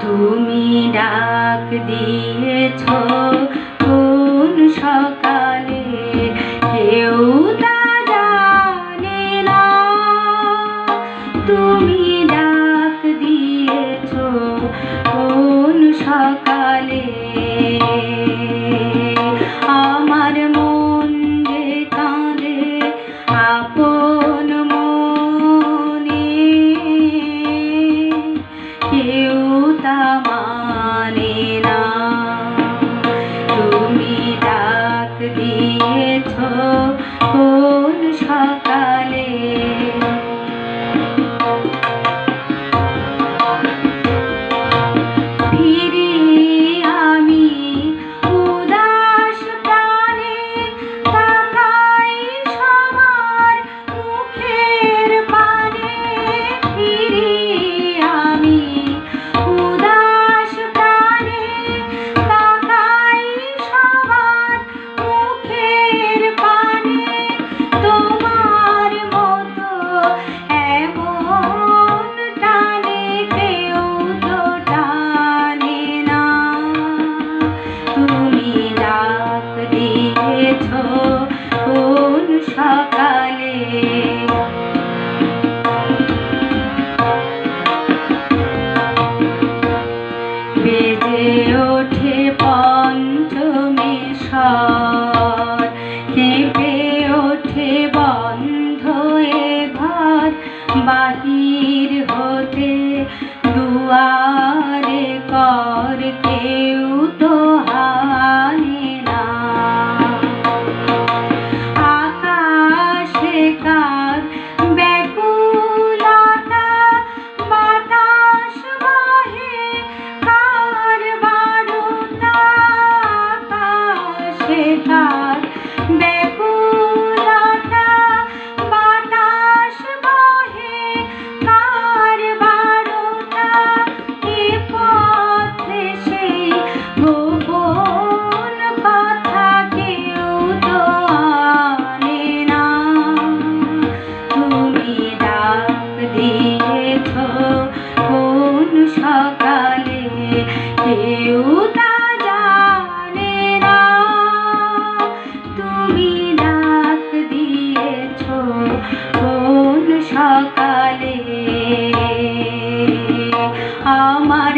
তুমি ডাক দিয়েছ কোন সকালে, কেউ তা জানে না। তুমি ডাক দিয়েছ কোন সকালে, আমার মন যে কাঁদে আপন মনে, কেউ তা মানে না। তুমি ডাক দিয়েছ কোন সকালে, ফিরে আমি উদাস প্রাণে তাকাই সবার মুখের পানে। ফিরে আমি উদাস প্রাণে তাকাই সবার মুখের পানে। তোমার মতো এমন টানে কেউ তো টানে না। তুমি ডাক দিয়েছ কোন সকালে, বেজে ওঠে পঞ্চমী স্বর, কেঁপে ওঠে বন্ধ এ ঘর। বাহির হতে দুয়ারে কর কেউ তো হানে না। আকাশে কার ব্যাকুলতা, বাতাস বহে কার বারুতা। আকাশে কার ব্যাকুলতা, বাতাস বহে কার বারুতা। এ পথে সেই গোপন কথা কেউ তো আনে না। তুমি ডাক দিয়েছ কোন সকালে, কেউ তা জানে না। তুমি ডাক দিয়েছ কোন সকালে, আমার